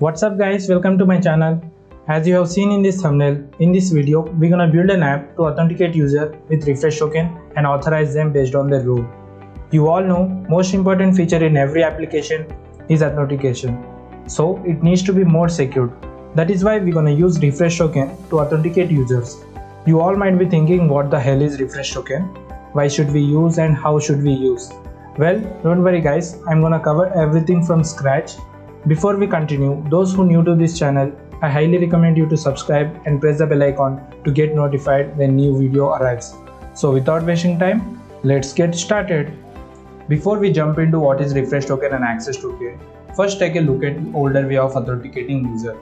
What's up guys, welcome to my channel. As you have seen in this thumbnail, in this video we're gonna build an app to authenticate user with refresh token and authorize them based on their role. You all know most important feature in every application is authentication. So it needs to be more secured. That is why we're gonna use refresh token to authenticate users. You all might be thinking what the hell is refresh token? Why should we use and how should we use? Well, don't worry guys, I'm gonna cover everything from scratch. Before we continue, those who new to this channel, I highly recommend you to subscribe and press the bell icon to get notified when new video arrives. So without wasting time, let's get started. Before we jump into what is refresh token and access token, first take a look at the older way of authenticating user,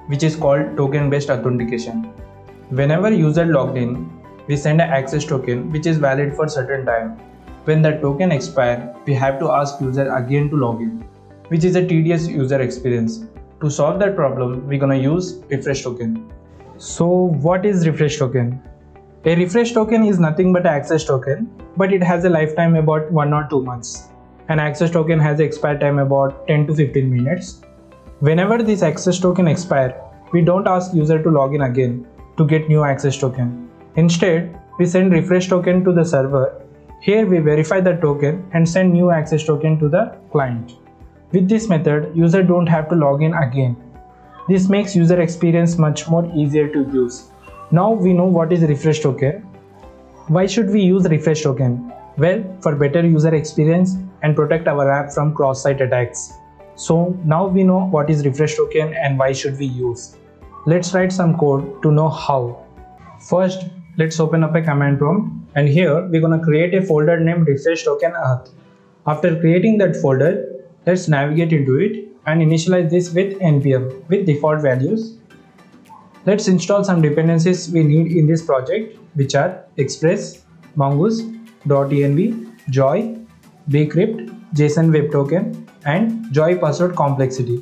which is called token based authentication. Whenever user logged in, we send an access token which is valid for certain time. When that token expires, we have to ask user again to log in, which is a tedious user experience. To solve that problem, we're gonna use refresh token. So what is refresh token? A refresh token is nothing but an access token, but it has a lifetime about 1 or 2 months. An access token has an expire time about 10 to 15 minutes. Whenever this access token expires, we don't ask user to log in again to get new access token. Instead, we send refresh token to the server. Here we verify the token and send new access token to the client. With this method, user don't have to log in again. This makes user experience much more easier to use. Now we know what is refresh token. Why should we use refresh token? Well, for better user experience and protect our app from cross-site attacks. So now we know what is refresh token and why should we use. Let's write some code to know how. First, let's open up a command prompt, and here we're gonna create a folder named refresh token auth. After creating that folder, let's navigate into it and initialize this with npm with default values. Let's install some dependencies we need in this project, which are express, mongoose, .env, joy, bcrypt, json web token, and joy password complexity.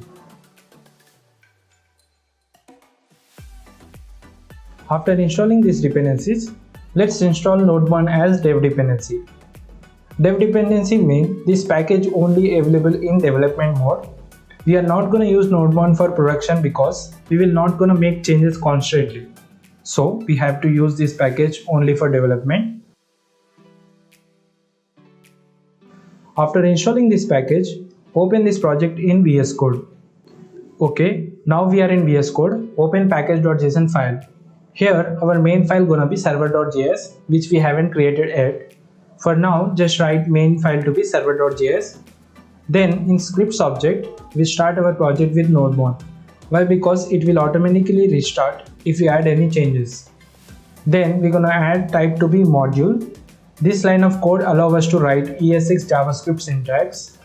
After installing these dependencies, let's install node1 as dev dependency. Dev dependency means this package only available in development mode. We are not going to use node1 for production because we will not going to make changes constantly. So we have to use this package only for development. After installing this package, open this project in VS Code. Okay, now we are in VS Code. Open package.json file. Here our main file gonna be server.js, which we haven't created yet. For now, just write main file to be server.js. Then in scripts object, we start our project with node1. Why? Because it will automatically restart if we add any changes. Then we're gonna add type to be module. This line of code allows us to write ES6 JavaScript syntax.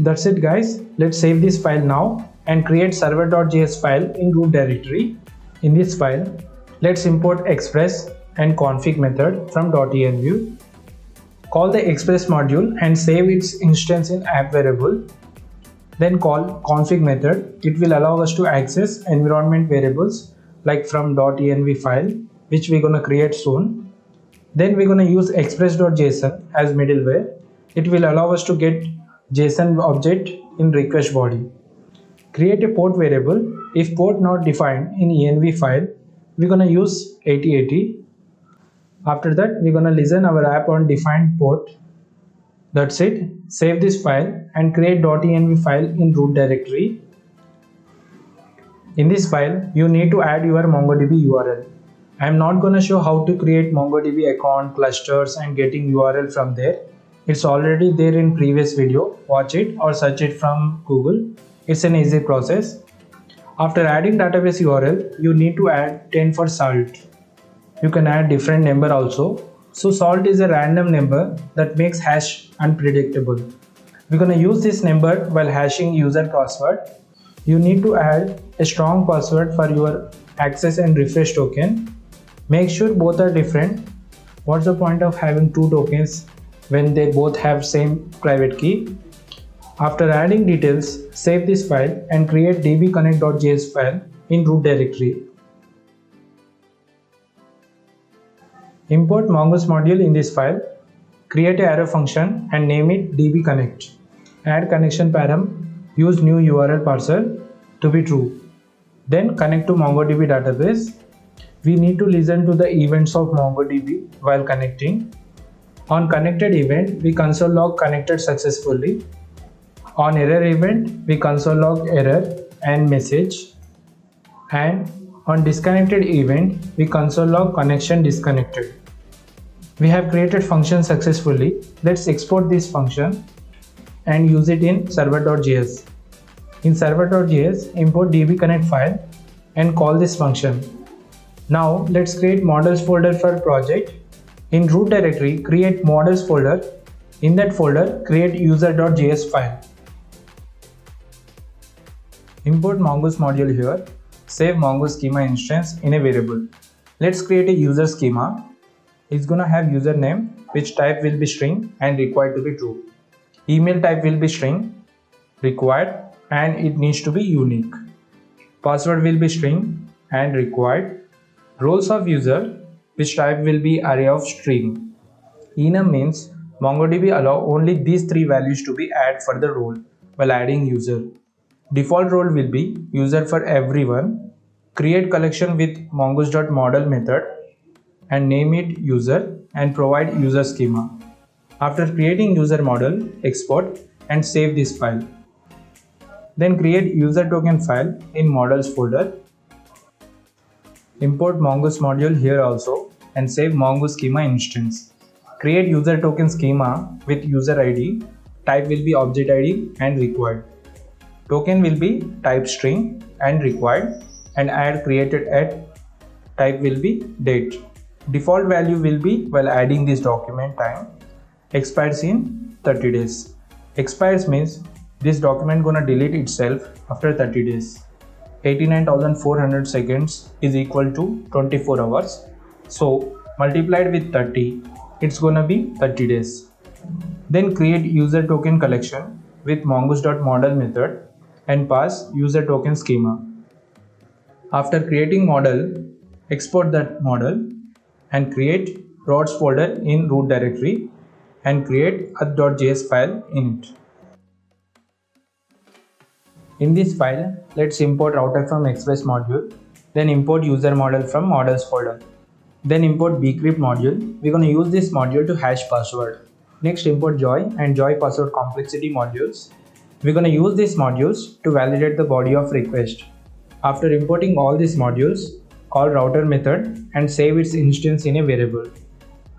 That's it guys. Let's save this file now and create server.js file in root directory. In this file, let's import express and config method from .env. Call the express module and save its instance in app variable. Then call config method. It will allow us to access environment variables like from .env file, which we're gonna create soon. Then we're gonna use express.json as middleware. It will allow us to get JSON object in request body. Create a port variable. If port not defined in env file, we're gonna use 8080. After that, we're gonna listen our app on defined port. That's it. Save this file and create .env file in root directory. In this file, you need to add your MongoDB URL. I'm not gonna show how to create MongoDB account, clusters, and getting URL from there. It's already there in previous video. Watch it or search it from Google. It's an easy process. After adding database URL, you need to add 10 for salt. You can add different number also. So salt is a random number that makes hash unpredictable. We're gonna use this number while hashing user password. You need to add a strong password for your access and refresh token. Make sure both are different. What's the point of having two tokens when they both have same private key? After adding details, save this file and create dbconnect.js file in root directory. Import mongoose module in this file. Create an arrow function and name it dbconnect. Add connection param. Use new URL parser. to be true. Then connect to MongoDB database. We need to listen to the events of MongoDB while connecting. On connected event, we console log connected successfully. On error event, we console log error and message. And on disconnected event, we console log connection disconnected. We have created function successfully. Let's export this function and use it in server.js. In server.js, import dbconnect file and call this function. Now let's create models folder for project. In root directory, create models folder. In that folder, create user.js file. Import mongoose module here. Save mongoose schema instance in a variable. Let's create a user schema. It's gonna have username, which type will be string and required to be true. Email type will be string, required, and it needs to be unique. Password will be string and required. Roles of user, which type will be array of string. Enum means MongoDB allow only these three values to be added for the role while adding user. Default role will be user for everyone. Create collection with mongoose.model method and name it user and provide user schema. After creating user model, export and save this file. Then create user token file in models folder. Import mongoose module here also and save mongoose schema instance. Create user token schema with user ID. Type will be object ID and required. Token will be type string and required, and add created at type will be date. Default value will be while adding this document time. Expires in 30 days. Expires means this document gonna delete itself after 30 days. 89,400 seconds is equal to 24 hours. So multiplied with 30, it's gonna be 30 days. Then create user token collection with mongoose.model method and pass user token schema. After creating model, export that model and create routes folder in root directory and create auth.js file in it. In this file, let's import router from express module, then import user model from models folder. Then import bcrypt module. We're going to use this module to hash password. Next, import joy and joy password complexity modules. We're going to use these modules to validate the body of request. After importing all these modules, call router method and save its instance in a variable.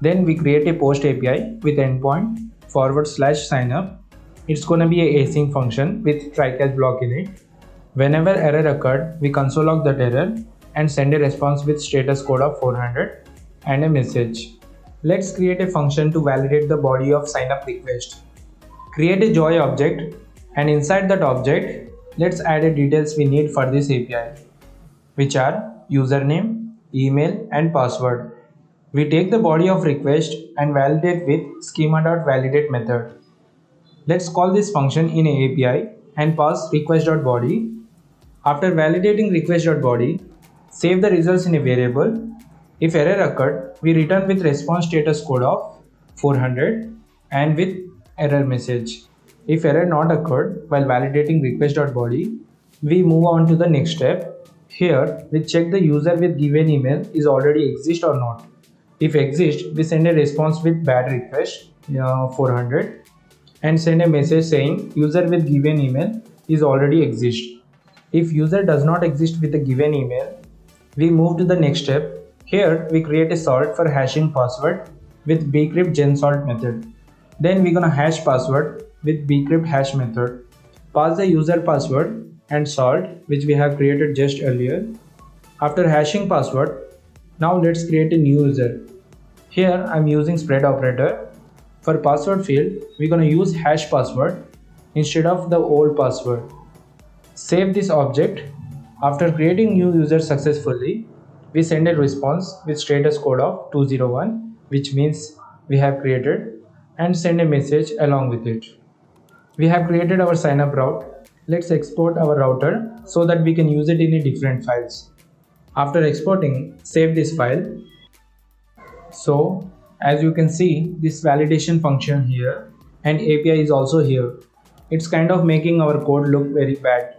Then we create a post API with endpoint /signup. It's going to be a async function with try-catch block in it. Whenever error occurred, we console log that error and send a response with status code of 400 and a message. Let's create a function to validate the body of signup request. Create a joy object, and inside that object, let's add the details we need for this API, which are username, email, and password. We take the body of request and validate with schema.validate method. Let's call this function in a API and pass request.body. After validating request.body, save the results in a variable. If error occurred, we return with response status code of 400 and with error message. If error not occurred while validating request.body, we move on to the next step. Here, we check the user with given email is already exist or not. If exist, we send a response with bad request 400 and send a message saying user with given email is already exist. If user does not exist with a given email, we move to the next step. Here, we create a salt for hashing password with bcrypt gensalt method. Then we're gonna hash password with bcrypt hash method. Pass the user password and salt, which we have created just earlier. After hashing password, now let's create a new user. Here I'm using spread operator. For password field, we're gonna use hash password instead of the old password. Save this object. After creating new user successfully, we send a response with status code of 201, which means we have created, and send a message along with it. We have created our signup route. Let's export our router so that we can use it in different files. After exporting, save this file. So as you can see, this validation function here and API is also here. It's kind of making our code look very bad.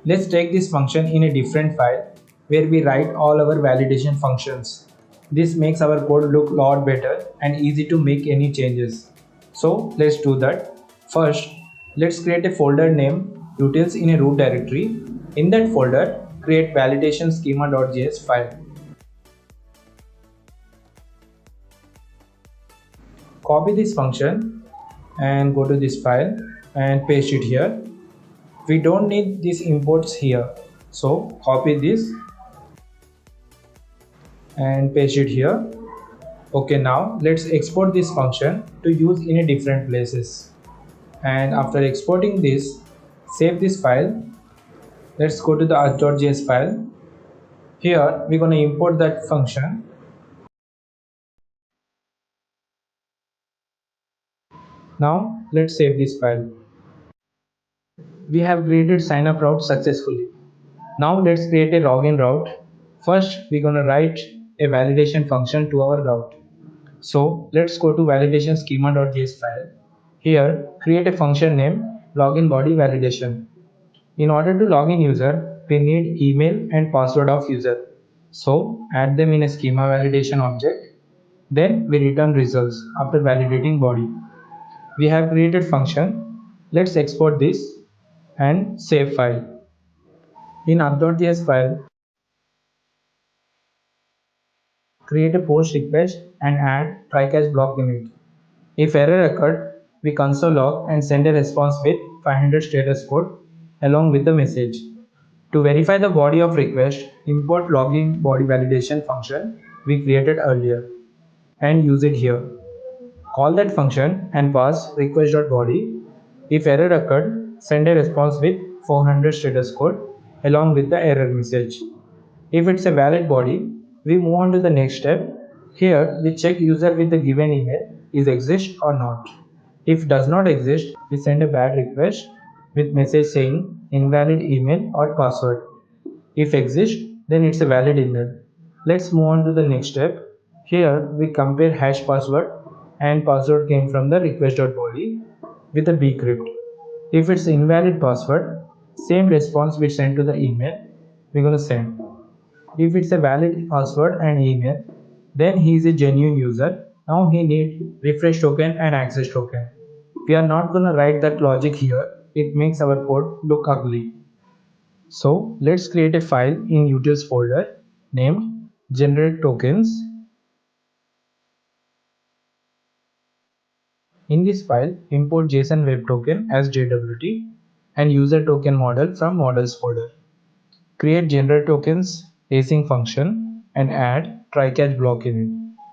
Let's take this function in a different file where we write all our validation functions. This makes our code look a lot better and easy to make any changes. So let's do that. First, let's create a folder named utils in a root directory. In that folder, create validation schema.js file. Copy this function and go to this file and paste it here. We don't need these imports here, so copy this and paste it here. Okay, now let's export this function to use in a different places. And after exporting this, save this file. Let's go to the auth.js file. Here we're going to import that function. Now let's save this file. We have created sign up route successfully. Now let's create a login route. First we're going to write a validation function to our route. So let's go to validation schema.js file. Here create a function named login body validation. In order to log in user, we need email and password of user. So add them in a schema validation object. Then we return results after validating body. We have created function. Let's export this and save file. In auth.js file, create a post request and add try catch block in it. If error occurred, we console log and send a response with 500 status code along with the message. To verify the body of request, import login body validation function we created earlier and use it here. Call that function and pass request.body. If error occurred, send a response with 400 status code along with the error message. If it's a valid body, we move on to the next step. Here we check user with the given email is exist or not. If does not exist, we send a bad request with message saying invalid email or password. If exists, then it's a valid email. Let's move on to the next step. Here we compare hash password and password came from the request.body with the bcrypt. If it's invalid password, same response we send to the email we're gonna send. If it's a valid password and email, then he is a genuine user. Now he needs refresh token and access token. We are not gonna write that logic here. It makes our code look ugly. So let's create a file in utils folder named generate tokens. In this file, import JSON web token as JWT and user token model from models folder. Create generate tokens async function and add try catch block in it.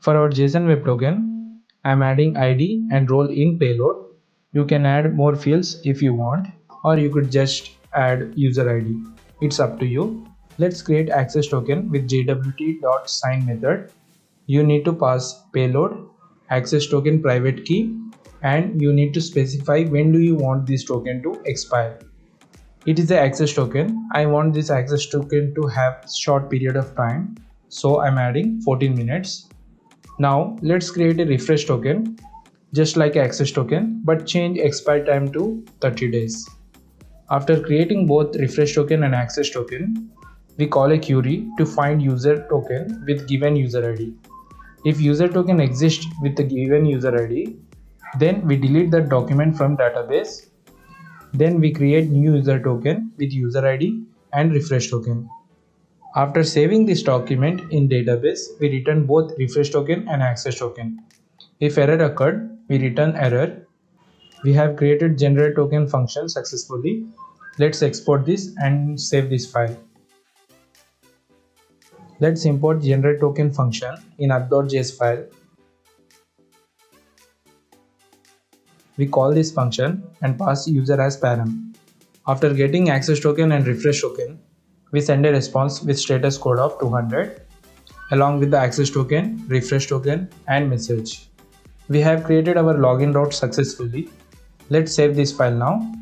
For our JSON web token, I'm adding ID and role in payload. You can add more fields if you want, or you could just add user ID. It's up to you. Let's create access token with jwt.sign method. You need to pass payload, access token private key, and you need to specify when do you want this token to expire. It is the access token. I want this access token to have short period of time, so I'm adding 14 minutes. Now let's create a refresh token just like access token, but change expire time to 30 days. After creating both refresh token and access token, we call a query to find user token with given user ID. If user token exists with the given user ID, then we delete that document from database. Then we create new user token with user ID and refresh token. After saving this document in database, we return both refresh token and access token. If error occurred, we return error. We have created generate token function successfully. Let's export this and save this file. Let's import generate token function in auth.js file. We call this function and pass user as param. After getting access token and refresh token, we send a response with status code of 200 along with the access token, refresh token and message. We have created our login route successfully. Let's save this file now.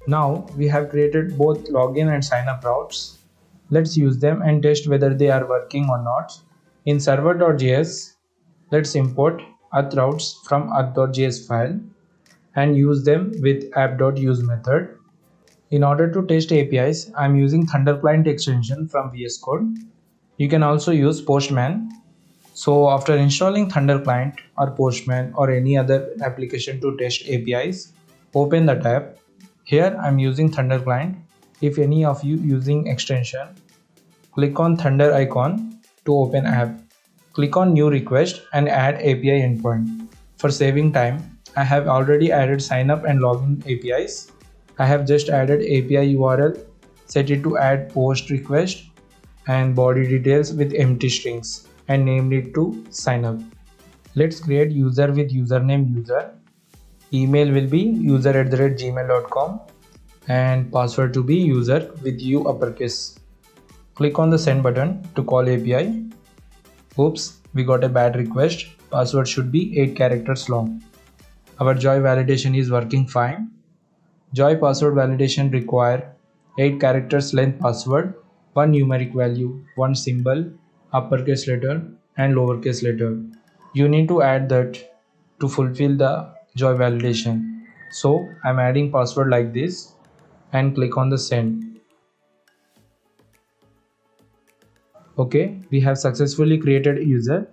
Now we have created both login and sign up routes. Let's use them and test whether they are working or not. In server.js, let's import auth routes from auth.js file and use them with app.use method. In order to test APIs, I am using Thunder Client extension from VS Code. You can also use Postman. So after installing Thunder Client or Postman or any other application to test APIs, open the tab. Here I am using Thunder Client. If any of you using extension, click on Thunder icon to open app. Click on new request and add API endpoint. For saving time, I have already added sign up and login APIs. I have just added API URL, set it to add post request and body details with empty strings and named it to sign up. Let's create user with username user. Email will be user@gmail.com and password to be user with U uppercase. Click on the send button to call API. Oops, we got a bad request. Password should be 8 characters long. Our Joy validation is working fine. Joy password validation require 8 characters length password, 1 numeric value, 1 symbol, uppercase letter and lowercase letter. You need to add that to fulfill the Joy validation. So I'm adding password like this and click on the send. Okay, we have successfully created a user.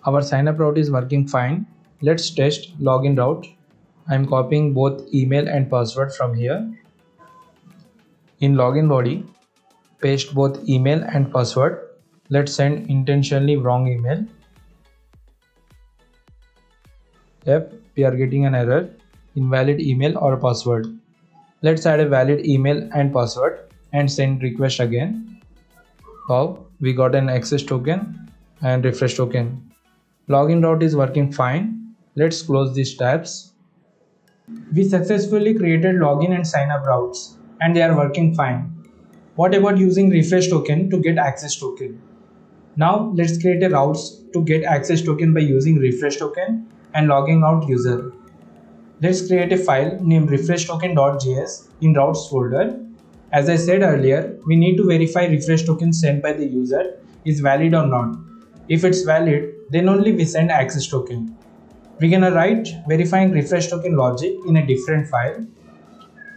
Our sign up route is working fine. Let's test login route. I'm copying both email and password from here. In login body, paste both email and password. Let's send intentionally wrong email. Yep, we are getting an error, invalid email or password. Let's add a valid email and password and send request again. Wow, we got an access token and refresh token. Login route is working fine. Let's close these tabs. We successfully created login and sign up routes and they are working fine. What about using refresh token to get access token? Now let's create a routes to get access token by using refresh token and logging out user. Let's create a file named refreshtoken.js in routes folder. As I said earlier, we need to verify refresh token sent by the user is valid or not. If it's valid, then only we send access token. We're gonna write verifying refresh token logic in a different file.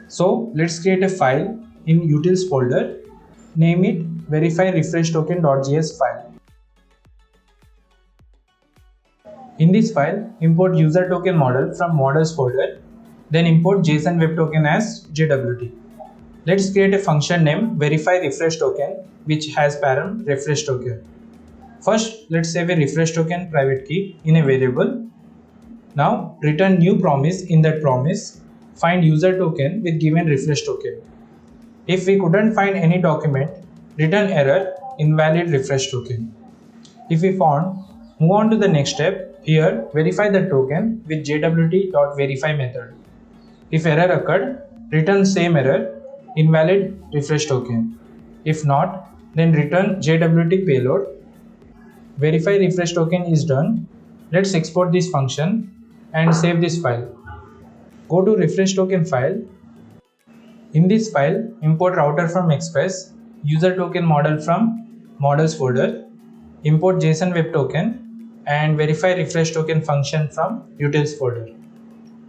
So let's create a file in utils folder. Name it verify refresh token.js file. In this file, import user token model from models folder. Then import JSON web token as JWT. Let's create a function named verify refresh token which has param refresh token. First, let's save a refresh token private key in a variable. Now return new promise. In that promise, find user token with given refresh token. If we couldn't find any document, return error invalid refresh token. If we found, move on to the next step. Here, verify the token with jwt.verify method. If error occurred, return same error invalid refresh token. If not, then return JWT payload. Verify refresh token is done. Let's export this function and save this file. Go to refresh token file. In this file, import router from Express, user token model from models folder, import JSON web token and verify refresh token function from utils folder.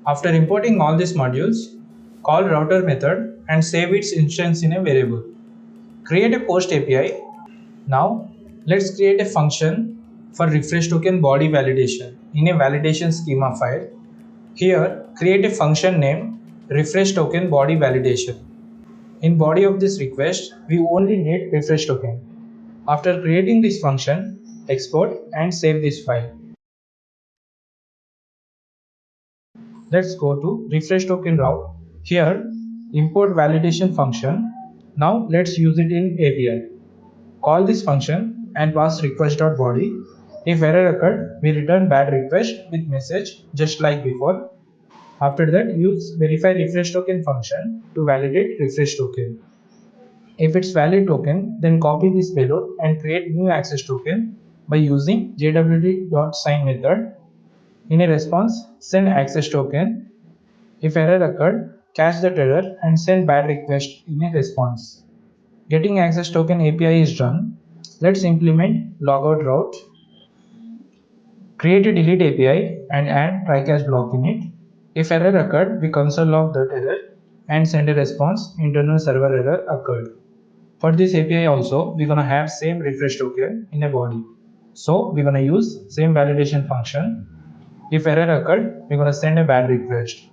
After importing all these modules, call router method and save its instance in a variable. Create a post API. Now let's create a function for refresh token body validation in a validation schema file. Here, create a function named refresh token body validation. In body of this request, we only need refresh token. After creating this function, export and save this file. Let's go to refresh token route. Here, import validation function. Now let's use it in API. Call this function and pass request.body. If error occurred, we return bad request with message just like before. After that, use verify refresh token function to validate refresh token. If it's valid token, then copy this payload and create new access token by using jwt.sign method. In a response, send access token. If error occurred, catch that error and send bad request in a response. Getting access token API is done. Let's implement logout route. Create a delete API and add try catch block in it. If error occurred, we console log that error and send a response internal server error occurred. For this API also, we're gonna have same refresh token in a body. So we're gonna use same validation function. If error occurred, we're gonna send a bad request.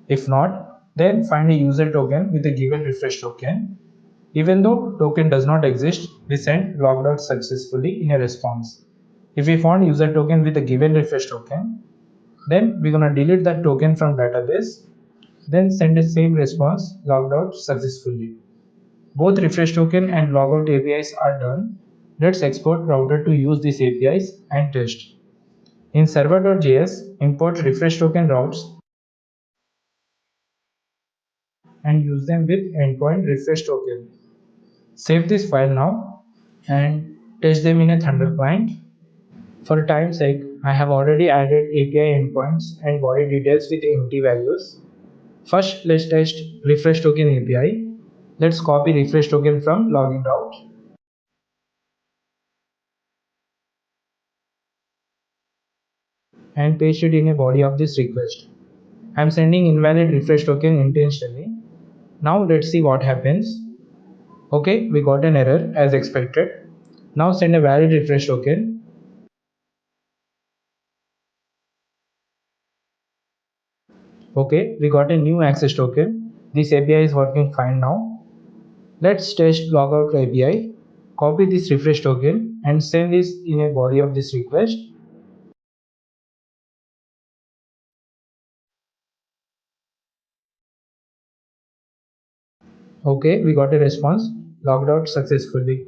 If not, then find a user token with a given refresh token. Even though token does not exist, we send logged out successfully in a response. If we found user token with a given refresh token, then we're gonna delete that token from database, then send the same response logged out successfully. Both refresh token and logout APIs are done. Let's export router to use these APIs and test. In server.js, import refresh token routes and use them with endpoint refresh token. Save this file now and test them in a Thunder client. For time's sake, I have already added API endpoints and body details with empty values. First, let's test refresh token API. Let's copy refresh token from login route and paste it in a body of this request. I'm sending invalid refresh token intentionally. Now let's see what happens. Okay, we got an error as expected. Now send a valid refresh token. Okay, we got a new access token. This API is working fine now. Let's test logout API. Copy this refresh token and send this in a body of this request. Okay, we got a response. Logged out successfully.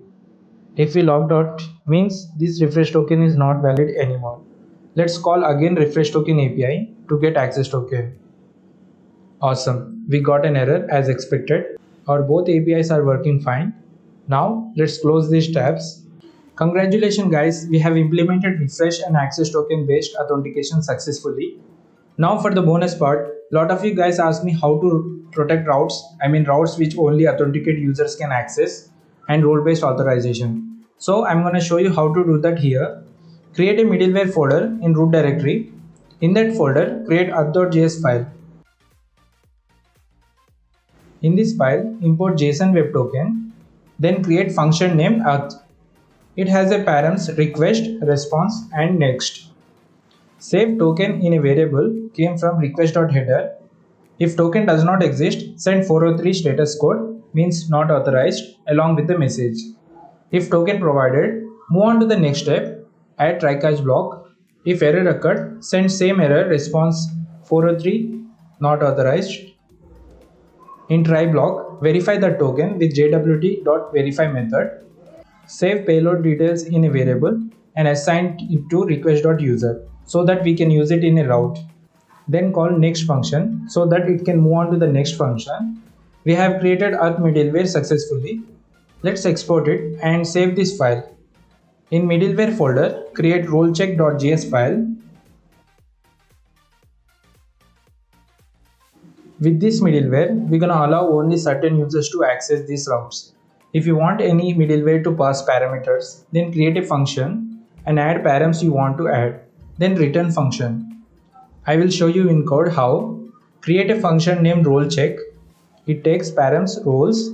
If we logged out means this refresh token is not valid anymore. Let's call again refresh token API to get access token. Awesome, we got an error as expected. Our both APIs are working fine. Now let's close these tabs. Congratulations guys, we have implemented refresh and access token based authentication successfully. Now for the bonus part, lot of you guys asked me how to protect routes, routes which only authenticate users can access, and role based authorization. So I'm going to show you how to do that here. Create a middleware folder in root directory. In that folder, create auth.js file. In this file, import JSON web token, then create function name auth. It has a params request, response, and next. Save token in a variable came from request.header. If token does not exist, send 403 status code, means not authorized, along with the message. If token provided, move on to the next step, add try catch block. If error occurred, send same error response 403 not authorized. In try block, verify the token with JWT.verify method. Save payload details in a variable and assign it to request.user so that we can use it in a route. Then call next function so that it can move on to the next function. We have created auth middleware successfully. Let's export it and save this file. In middleware folder, create rolecheck.js file. With this middleware, we're gonna allow only certain users to access these routes. If you want any middleware to pass parameters, then create a function and add params you want to add, then return function. I will show you in code how. Create a function named rolecheck. It takes params roles.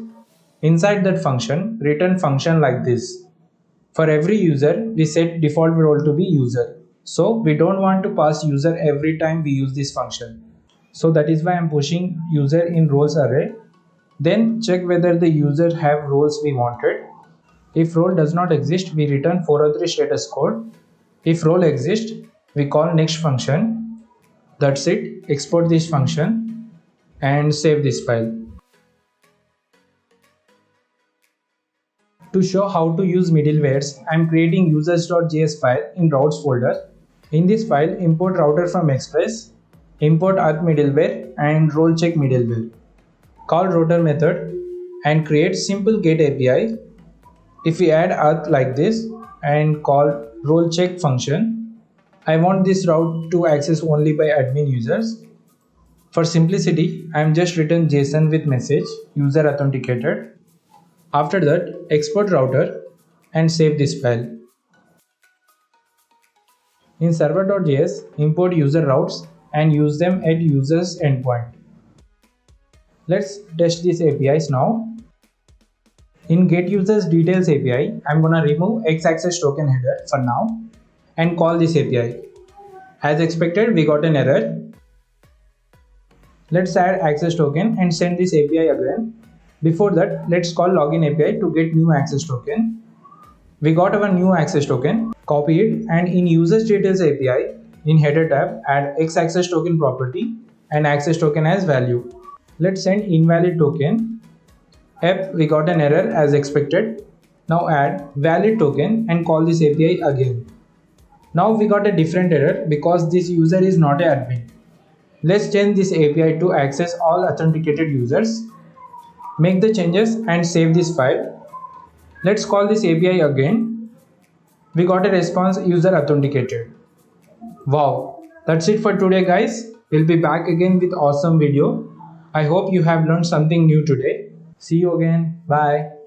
Inside that function, return function like this. For every user, we set default role to be user. So we don't want to pass user every time we use this function. So that is why I'm pushing user in roles array. Then check whether the user have roles we wanted. If role does not exist, we return 403 status code. If role exists, we call next function. That's it. Export this function and save this file. To show how to use middlewares, I'm creating users.js file in routes folder. In this file, import router from express, import auth middleware and rolecheck middleware. Call router method and create simple get API. If we add auth like this and call rolecheck function, I want this route to access only by admin users. For simplicity, I am just written JSON with message user authenticated. After that, export router and save this file. In server.js, import user routes and use them at user's endpoint. Let's test these APIs now. In getUsersDetails API, I'm gonna remove x-access token header for now and call this API. As expected, we got an error. Let's add access token and send this API again. Before that, let's call login API to get new access token. We got our new access token, copy it, and in users details API, in header tab, add x-access token property and access token as value. Let's send invalid token. Yep, we got an error as expected. Now add valid token and call this API again. Now we got a different error because this user is not an admin. Let's change this API to access all authenticated users. Make the changes and save this file. Let's call this API again. We got a response user authenticated. Wow, that's it for today guys. We'll be back again with awesome video. I hope you have learned something new today. See you again. Bye.